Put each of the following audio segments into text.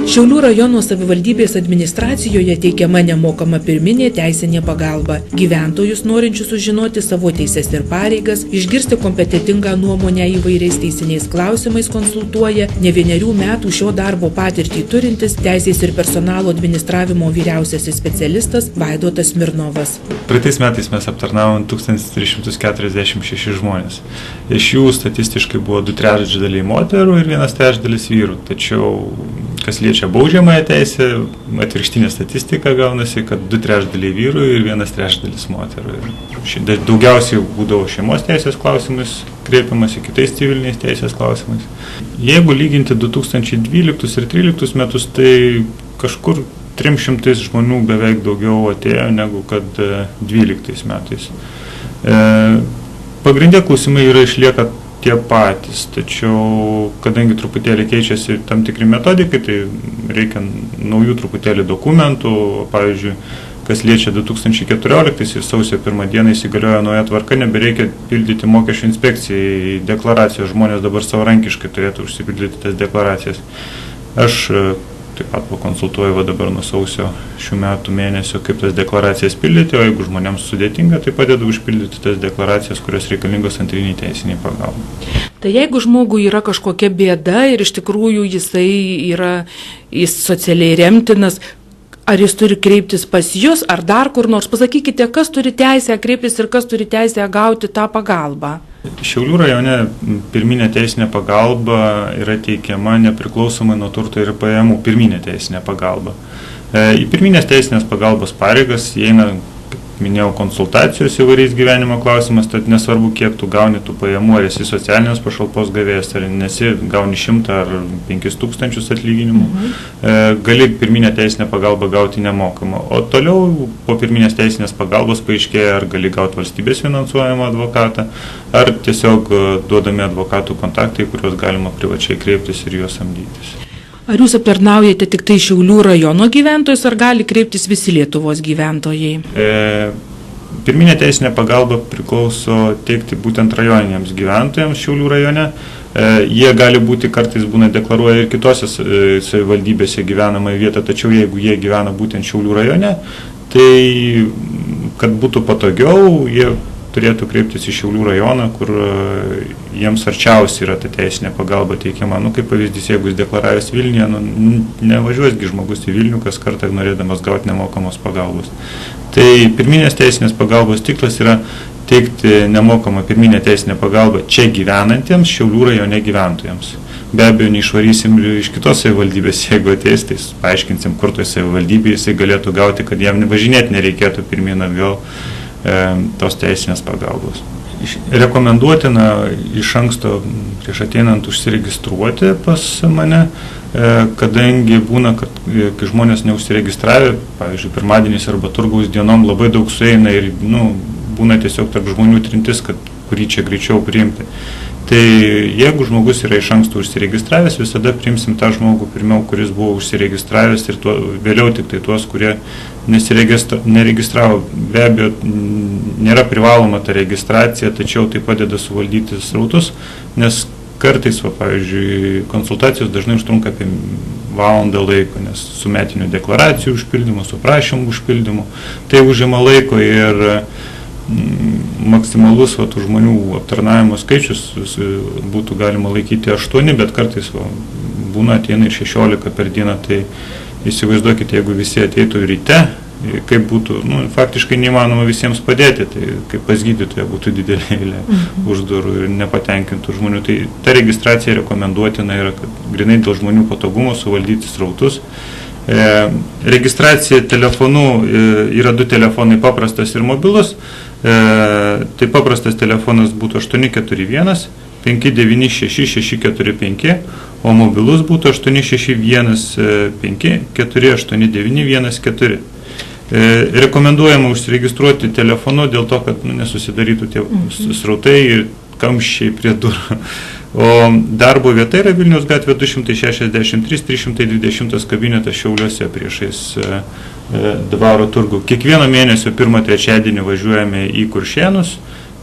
Šiaulių rajono savivaldybės administracijoje teikiama nemokama pirminė teisinė pagalba. Gyventojus norinčius sužinoti savo teises ir pareigas, išgirsti kompetentingą nuomonę įvairiais teisiniais klausimais konsultuoja ne vienerių metų šio darbo patirtį turintis teisės ir personalo administravimo vyriausiasis specialistas Vaidotas Mirnovas. Praeitais metais mes aptarnavom 1346 žmonės. Iš jų statistiškai buvo 2/3 moterų ir 1/3 vyrų. Tačiau, kas liečia baudžiamąją teisę, atvirkštinė statistika gaunasi, kad 2/3 vyrų ir 1/3 moterų. Daugiausiai būdavo šeimos teisės klausimais, kreipiamasi kitais civiliniais teisės klausimais. Jeigu lyginti 2012 ir 2013 metus, tai kažkur 300 žmonių beveik daugiau atėjo negu kad 2012 metais. Pagrindė klausimai išlieka tie patys, tačiau kadangi truputėlį keičiasi tam tikri metodikai, tai reikia naujų truputėlį dokumentų. Pavyzdžiui, kas liečia 2014 sausio 1 dieną įsigaliojo nauja tvarka, nebereikia pildyti mokesčių inspekcijai deklaracijos, žmonės dabar savarankiškai turėtų užsipildyti tas deklaracijas. Aš taip pat pakonsultuoju dabar nuo sausio šių metų mėnesio, kaip tas deklaracijas pildyti, o jeigu žmonėms sudėtinga, tai padedu užpildyti tas deklaracijas, kurios reikalingos antriniai teisiniai pagalbai. Tai jeigu žmogui yra kažkokia bėda ir iš tikrųjų jis socialiai remtinas, ar jis turi kreiptis pas jus, ar dar kur nors? Pasakykite, kas turi teisę kreiptis ir kas turi teisę gauti tą pagalbą. Šiaulių rajone pirminė teisinė pagalba yra teikiama nepriklausomai nuo turto ir pajamų. Pirminė teisinė pagalba. Į pirminės teisinės pagalbos pareigas įeina, kaip minėjau, konsultacijos įvairiais gyvenimo klausimas, tad nesvarbu, kiek tu gauni tų pajamų, ar esi socialinės pašalpos gavėjas, ar nesi, gauni 100 ar 5000 atlyginimų, gali pirminę teisinę pagalbą gauti nemokamą. O toliau po pirminės teisinės pagalbos paaiškėja, ar gali gauti valstybės finansuojamą advokatą, ar tiesiog duodami advokatų kontaktai, kuriuos galima privačiai kreiptis ir juos samdytis. Ar jūs aptarnaujate tik tai Šiaulių rajono gyventojus, ar gali kreiptis visi Lietuvos gyventojai? Pirminė teisinė pagalba priklauso teikti būtent rajoniniams gyventojams Šiaulių rajone. Jie gali būti, kartais būna deklaruoja ir kitose savivaldybėse gyvenamąją vietą, tačiau jeigu jie gyvena būtent Šiaulių rajone, tai kad būtų patogiau, jie turėtų kreiptis į Šiaulių rajoną, kur jiems arčiausiai yra ta teisinė pagalba teikiama. Kaip pavyzdys, jeigu jis deklaravęs Vilniuje, nevažiuosgi žmogus į Vilnių kas kartą norėdamas gauti nemokamos pagalbos. Tai pirminės teisinės pagalbos tikslas yra teikti nemokamą pirminę teisinę pagalbą čia gyvenantiems Šiaulių rajone gyventojams. Be abejo, neišvarysim iš kitos savivaldybės, jeigu ateis, tai paaiškinsim, kur toj savivaldybėje jisai galėtų gauti, kad jam važinėti nereikėtų pirmyn atgal tos teisinės pagalbos. Rekomenduotina iš anksto prieš ateinant užsiregistruoti pas mane, kadangi būna, kad kai žmonės neužsiregistravę, pavyzdžiui, pirmadieniais arba turgaus dienom labai daug sueina ir būna tiesiog tarp žmonių trintis, kad kurį čia greičiau priimti. Tai jeigu žmogus yra iš anksto užsiregistravęs, visada priimsim tą žmogų pirmiau, kuris buvo užsiregistravęs ir vėliau tik tai tuos, kurie neregistravo. Be abejo, nėra privaloma ta registracija, tačiau tai padeda suvaldyti srautus, nes kartais, pavyzdžiui, konsultacijos dažnai užtrunka apie valandą laiko, nes su metinių deklaracijų užpildymu, su prašymų užpildymu, tai užima laiko ir maksimalus tų žmonių aptarnavimo skaičius būtų galima laikyti 8, bet kartais būna ateina ir 16 per dieną, tai įsivaizduokite, jeigu visi ateitų ryte, kaip būtų, faktiškai neįmanoma visiems padėti, tai kaip pas gydytoją būtų didelė eilė už durų ir nepatenkintų žmonių. Tai ta registracija rekomenduotina yra, kad grinai dėl žmonių patogumo suvaldyti srautus. Registracija telefonu yra 2 telefonai, paprastas ir mobilus. Tai paprastas telefonas būtų 841 596 645, o mobilus būtų 861 548 914. Rekomenduojama užsiregistruoti telefonu dėl to, kad nesusidarytų tie srautai ir kamščiai prie durų. O darbo vieta yra Vilniaus gatvė 263 320 kabinetas Šiauliuose priešais Dvaro turgų. Kiekvieno mėnesio 1 trečiadienį važiuojame į Kuršėnus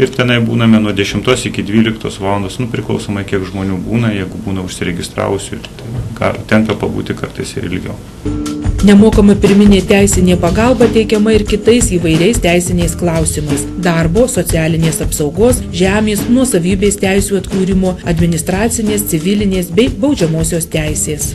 ir tenai būname nuo 10 iki 12 valandos, priklausomai kiek žmonių būna, jeigu būna užsiregistravusių, tenka pabūti kartais ir ilgiau. Nemokama pirminė teisinė pagalba teikiama ir kitais įvairiais teisiniais klausimais – darbo, socialinės apsaugos, žemės, nuosavybės teisių atkūrimo, administracinės, civilinės bei baudžiamosios teisės.